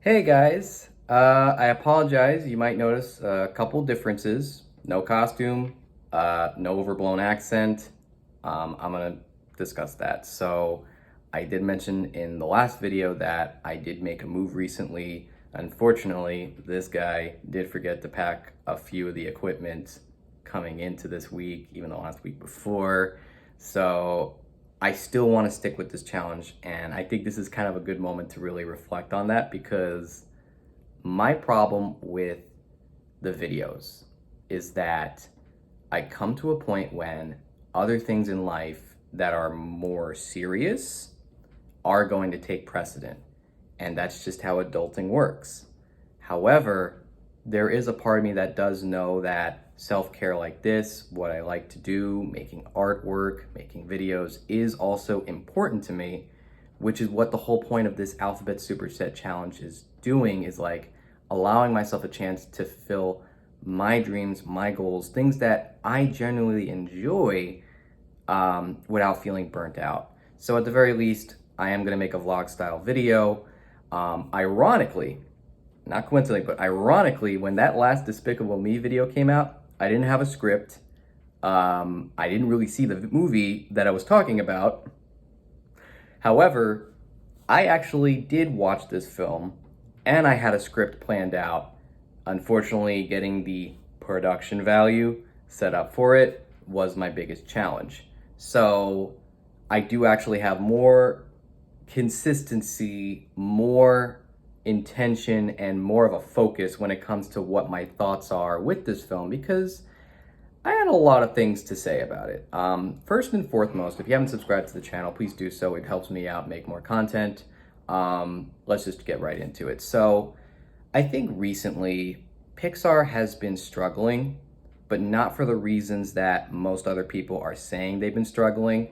Hey guys, I apologize. You might notice a couple differences. No costume, no overblown accent. I'm gonna discuss that. So, I did mention in the last video that I did make a move recently. Unfortunately, this guy did forget to pack a few of the equipment coming into this week, even the last week before. So, I still want to stick with this challenge, and I think this is kind of a good moment to really reflect on that because my problem with the videos is that I come to a point when other things in life that are more serious are going to take precedent, and that's just how adulting works. However, there is a part of me that does know that self-care like this, what I like to do, making artwork, making videos, is also important to me, which is what the whole point of this alphabet superset challenge is doing, is like allowing myself a chance to fulfill my dreams, my goals, things that I genuinely enjoy, without feeling burnt out. So at the very least, I am gonna make a vlog style video. Ironically, not coincidentally, but ironically, when that last Despicable Me video came out, I didn't have a script. I didn't really see the movie that I was talking about. However, I actually did watch this film and I had a script planned out. Unfortunately, getting the production value set up for it was my biggest challenge. So I do actually have more consistency, more intention, and more of a focus when it comes to what my thoughts are with this film because I had a lot of things to say about it. First and foremost, if you haven't subscribed to the channel, please do so. It helps me out make more content. Let's just get right into it. So I think recently Pixar has been struggling, but not for the reasons that most other people are saying they've been struggling.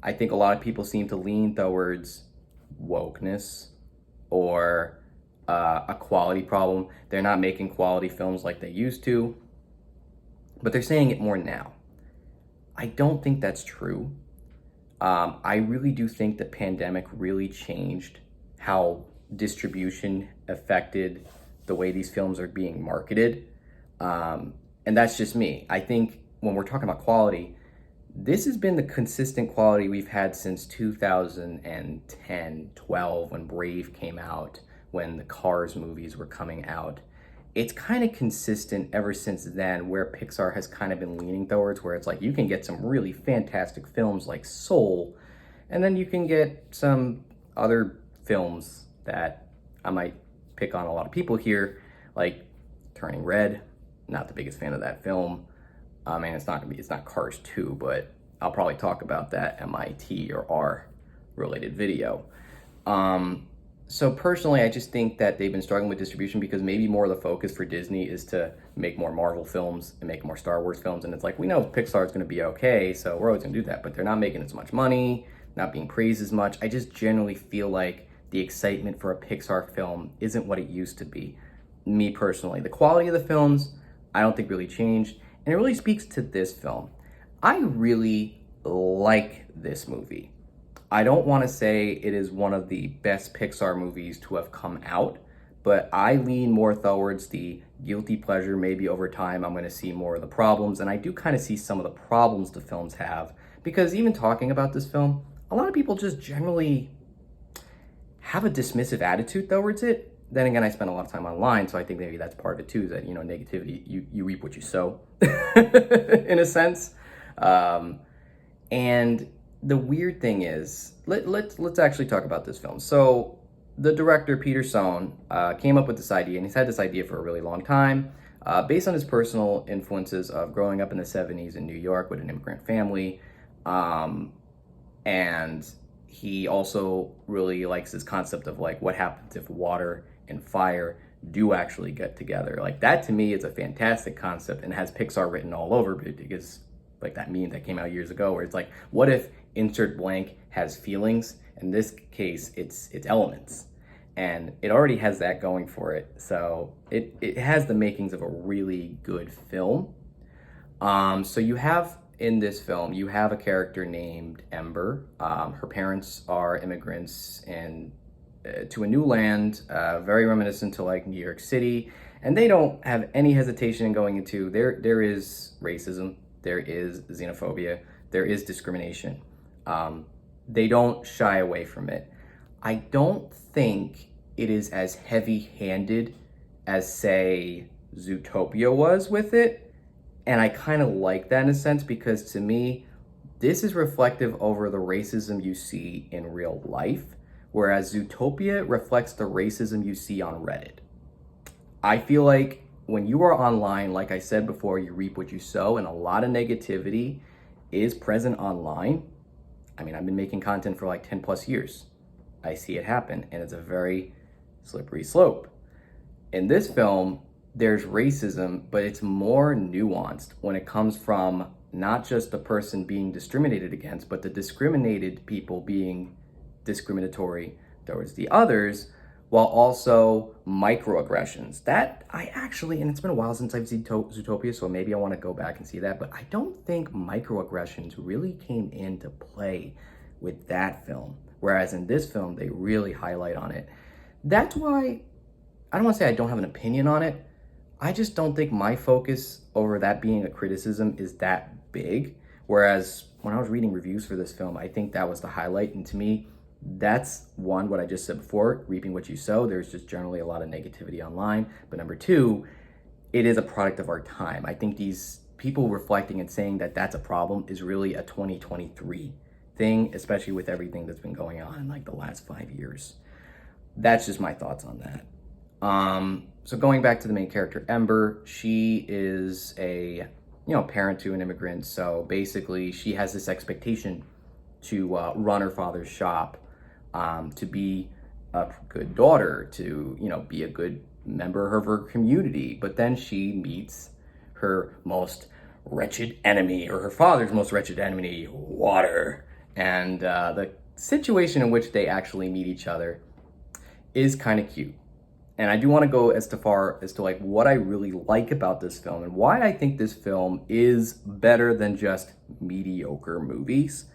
I think a lot of people seem to lean towards wokeness or a quality problem. They're not making quality films like they used to, but they're saying it more now. I don't think that's true. I really do think the pandemic really changed how distribution affected the way these films are being marketed. And that's just me. I think when we're talking about quality, this has been the consistent quality we've had since 2010, 12, when Brave came out, when the Cars movies were coming out. It's kind of consistent ever since then, where Pixar has kind of been leaning towards, where it's like you can get some really fantastic films like Soul, and then you can get some other films that I might pick on a lot of people here, like Turning Red. Not the biggest fan of that film. And it's not Cars 2, but I'll probably talk about that MIT or R related video. So personally, I just think that they've been struggling with distribution because maybe more of the focus for Disney is to make more Marvel films and make more Star Wars films. And it's like, we know Pixar is going to be okay, so we're always going to do that. But they're not making as much money, not being praised as much. I just generally feel like the excitement for a Pixar film isn't what it used to be. Me personally, the quality of the films, I don't think really changed. And it really speaks to this film. I really like this movie. I don't want to say it is one of the best Pixar movies to have come out, but I lean more towards the guilty pleasure. Maybe over time I'm going to see more of the problems, and I do kind of see some of the problems the films have, because even talking about this film, a lot of people just generally have a dismissive attitude towards it. Then again, I spend a lot of time online, so I think maybe that's part of it too, is that, negativity, you reap what you sow, in a sense. And the weird thing is, let's actually talk about this film. So the director, Peter Sohn, came up with this idea, and he's had this idea for a really long time, based on his personal influences of growing up in the 70s in New York with an immigrant family. And he also really likes this concept of like what happens if water and fire do actually get together. Like that to me is a fantastic concept and has Pixar written all over it, because like that meme that came out years ago where it's like, what if insert blank has feelings? In this case, it's elements. And it already has that going for it. So it has the makings of a really good film. So you have in this film, you have a character named Ember. Her parents are immigrants, and to a new land, very reminiscent to like New York City, and they don't have any hesitation in going into there is racism, there is xenophobia, there is discrimination. They don't shy away from it. I don't think it is as heavy-handed as, say, Zootopia was with it, and I kind of like that in a sense because to me, this is reflective over the racism you see in real life, whereas Zootopia reflects the racism you see on Reddit. I feel like when you are online, like I said before, you reap what you sow, and a lot of negativity is present online. I mean, I've been making content for like 10 plus years. I see it happen, and it's a very slippery slope. In this film, there's racism, but it's more nuanced when it comes from not just the person being discriminated against, but the discriminated people being discriminatory towards the others, while also microaggressions. That I actually, and it's been a while since I've seen Zootopia, so maybe I want to go back and see that, but I don't think microaggressions really came into play with that film. Whereas in this film, they really highlight on it. That's why, I don't want to say I don't have an opinion on it. I just don't think my focus over that being a criticism is that big. Whereas when I was reading reviews for this film, I think that was the highlight. And to me, that's one, what I just said before, reaping what you sow. There's just generally a lot of negativity online. But number two, it is a product of our time. I think these people reflecting and saying that that's a problem is really a 2023 thing, especially with everything that's been going on in like the last 5 years. That's just my thoughts on that. So going back to the main character, Ember, she is a, parent to an immigrant. So basically she has this expectation to run her father's shop, to be a good daughter, to, be a good member of her community. But then she meets her most wretched enemy, or her father's most wretched enemy, water. And the situation in which they actually meet each other is kind of cute. And I do want to go as far as to like what I really like about this film and why I think this film is better than just mediocre movies.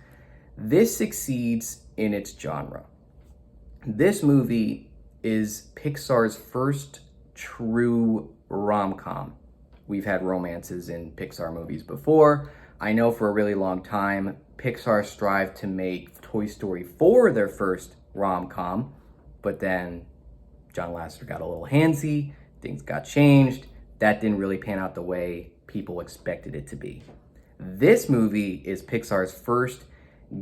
This succeeds in its genre. This movie is Pixar's first true rom-com. We've had romances in Pixar movies before. I know for a really long time, Pixar strived to make Toy Story 4 their first rom-com, but then John Lasseter got a little handsy, things got changed. That didn't really pan out the way people expected it to be. This movie is Pixar's first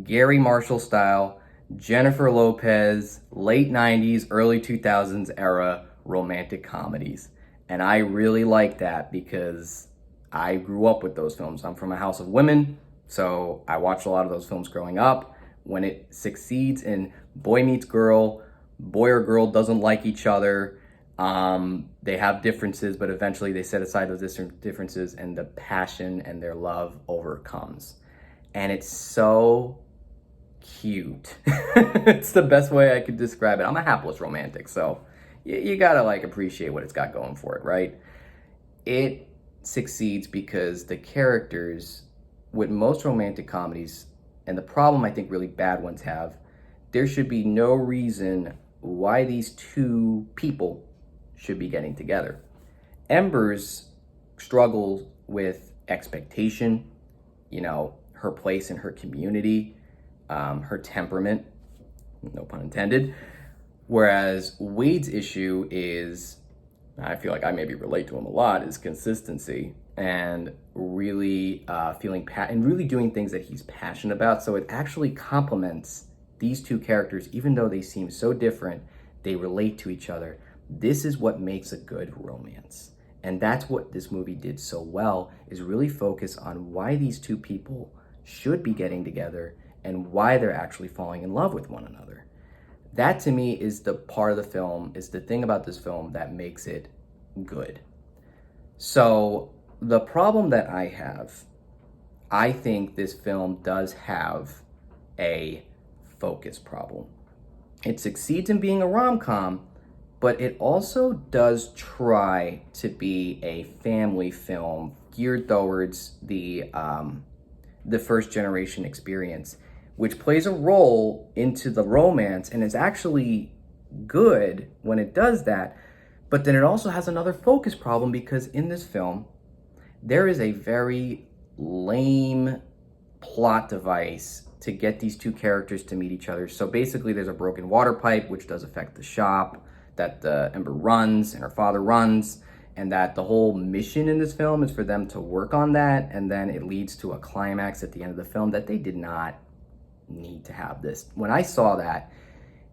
Gary Marshall style, Jennifer Lopez, late 90s, early 2000s era romantic comedies. And I really like that because I grew up with those films. I'm from a house of women, so I watched a lot of those films growing up. When it succeeds in boy meets girl, boy or girl doesn't like each other, they have differences, but eventually they set aside those differences and the passion and their love overcomes. And it's so cute. It's the best way I could describe it. I'm a hapless romantic, so you gotta like appreciate what it's got going for it, right? It succeeds because the characters, with most romantic comedies, and the problem I think really bad ones have, there should be no reason why these two people should be getting together. Ember's struggles with expectation, her place in her community, her temperament, no pun intended. Whereas Wade's issue is, I feel like I maybe relate to him a lot, is consistency and really and really doing things that he's passionate about. So it actually complements these two characters. Even though they seem so different, they relate to each other. This is what makes a good romance. And that's what this movie did so well, is really focus on why these two people should be getting together and why they're actually falling in love with one another. That to me is the part of the film, is the thing about this film that makes it good. So the problem that I have, I think this film does have a focus problem. It succeeds in being a rom-com, but it also does try to be a family film geared towards the first generation experience, which plays a role into the romance and is actually good when it does that. But then it also has another focus problem because in this film, there is a very lame plot device to get these two characters to meet each other. So basically, there's a broken water pipe, which does affect the shop that Ember runs and her father runs, and that the whole mission in this film is for them to work on that, and then it leads to a climax at the end of the film that they did not need to have this. When I saw that,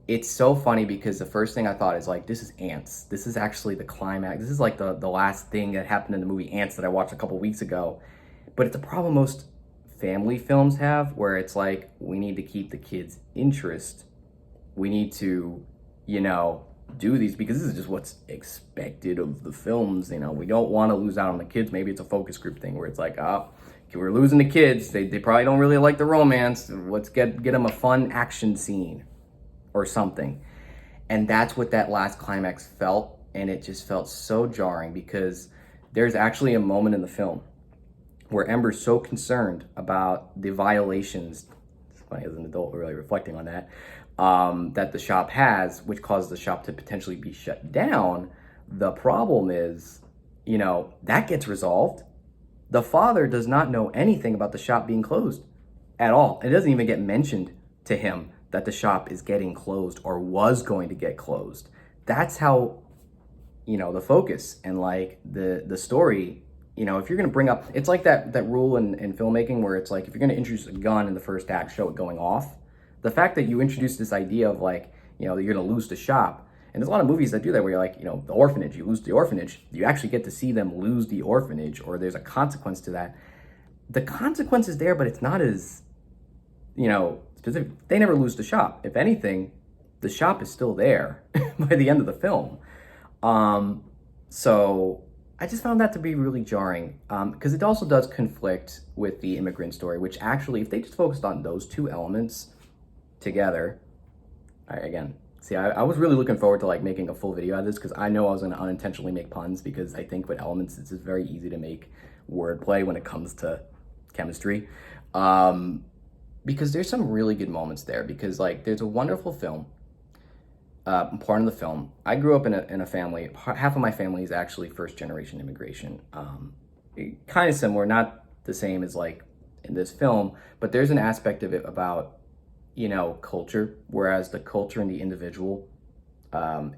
it's so funny because the first thing I thought is like, this is Ants. This is actually the climax. This is like the last thing that happened in the movie Ants that I watched a couple weeks ago. But it's a problem most family films have, where it's like, we need to keep the kids' interest. We need to, do these because this is just what's expected of the films. We don't want to lose out on the kids. Maybe it's a focus group thing where it's like, we're losing the kids. They probably don't really like the romance. Let's get them a fun action scene or something. And that's what that last climax felt. And it just felt so jarring because there's actually a moment in the film where Ember's so concerned about the violations, it's funny as an adult really reflecting on that, that the shop has, which causes the shop to potentially be shut down. The problem is, that gets resolved. The father does not know anything about the shop being closed at all. It doesn't even get mentioned to him that the shop is getting closed or was going to get closed. That's how, the focus and like the story, if you're going to bring up, it's like that rule in filmmaking where it's like, if you're going to introduce a gun in the first act, show it going off. The fact that you introduce this idea of like, you're going to lose the shop. And there's a lot of movies that do that where you're like, the orphanage, you lose the orphanage. You actually get to see them lose the orphanage, or there's a consequence to that. The consequence is there, but it's not as, specific. They never lose the shop. If anything, the shop is still there by the end of the film. So I just found that to be really jarring because it also does conflict with the immigrant story, which actually, if they just focused on those two elements together, I was really looking forward to like making a full video out of this because I know I was going to unintentionally make puns because I think with elements, it's just very easy to make wordplay when it comes to chemistry. Because there's some really good moments there because like there's a wonderful film, part of the film. I grew up in a family, half of my family is actually first generation immigration. Kind of similar, not the same as like in this film, but there's an aspect of it about, culture, whereas the culture in the individual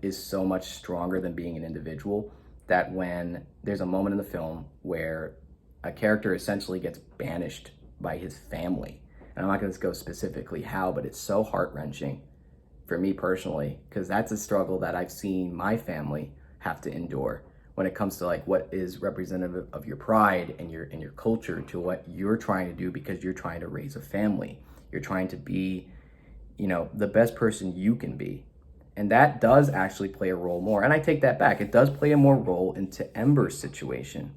is so much stronger than being an individual, that when there's a moment in the film where a character essentially gets banished by his family, and I'm not going to go specifically how, but it's so heart-wrenching for me personally, because that's a struggle that I've seen my family have to endure when it comes to like what is representative of your pride and your culture to what you're trying to do because you're trying to raise a family. You're trying to be, the best person you can be. And that does actually play a role more. And I take that back. It does play a more role into Ember's situation.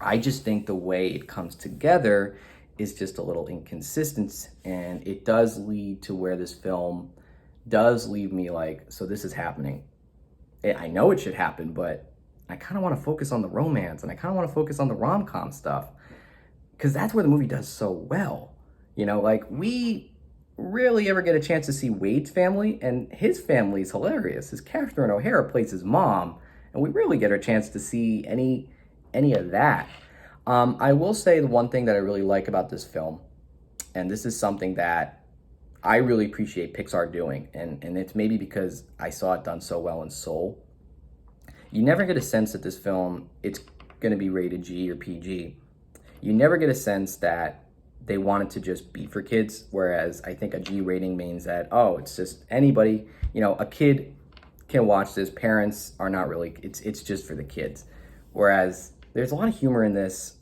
I just think the way it comes together is just a little inconsistent. And it does lead to where this film does leave me like, so this is happening. I know it should happen, but I kind of want to focus on the romance and I kind of want to focus on the rom-com stuff because that's where the movie does so well. Like we rarely ever get a chance to see Wade's family, and his family is hilarious. His Catherine O'Hara plays his mom, and we rarely get a chance to see any of that. I will say the one thing that I really like about this film, and this is something that I really appreciate Pixar doing, and it's maybe because I saw it done so well in Soul. You never get a sense that this film, it's going to be rated G or PG. You never get a sense that they wanted to just be for kids, whereas I think a G rating means that, it's just anybody, a kid can watch this. Parents are not really, it's just for the kids. Whereas there's a lot of humor in this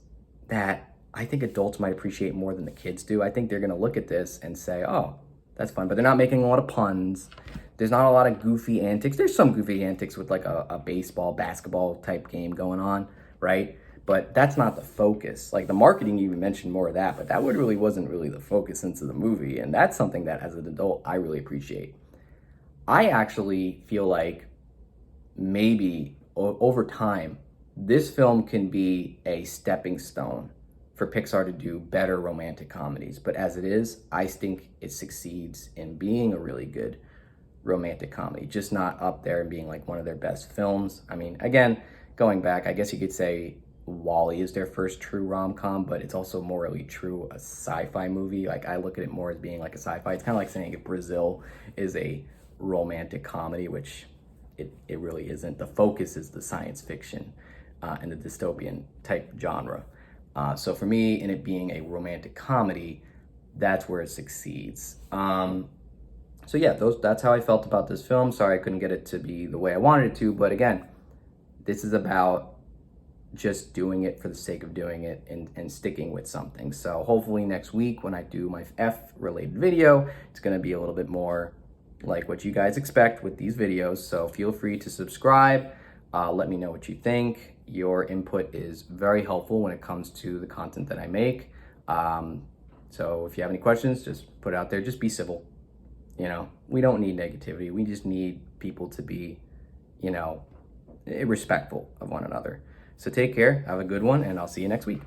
that I think adults might appreciate more than the kids do. I think they're going to look at this and say, oh, that's fun, but they're not making a lot of puns. There's not a lot of goofy antics. There's some goofy antics with like a baseball, basketball type game going on, right? But that's not the focus. Like the marketing, you mentioned more of that, but that wasn't really the focus into the movie. And that's something that as an adult, I really appreciate. I actually feel like maybe over time, this film can be a stepping stone for Pixar to do better romantic comedies. But as it is, I think it succeeds in being a really good romantic comedy, just not up there and being like one of their best films. I mean, again, going back, I guess you could say Wall-E is their first true rom-com, but it's also morally true a sci-fi movie. Like, I look at it more as being like a sci-fi. It's kind of like saying if Brazil is a romantic comedy, which it really isn't. The focus is the science fiction and the dystopian type genre. So for me, in it being a romantic comedy, that's where it succeeds. So yeah, that's how I felt about this film. Sorry I couldn't get it to be the way I wanted it to, but again, this is about just doing it for the sake of doing it and sticking with something. So hopefully next week when I do my F-related video, it's going to be a little bit more like what you guys expect with these videos. So feel free to subscribe. Let me know what you think. Your input is very helpful when it comes to the content that I make. So if you have any questions, just put it out there. Just be civil. You know, we don't need negativity. We just need people to be, you know, respectful of one another. So take care, have a good one, and I'll see you next week.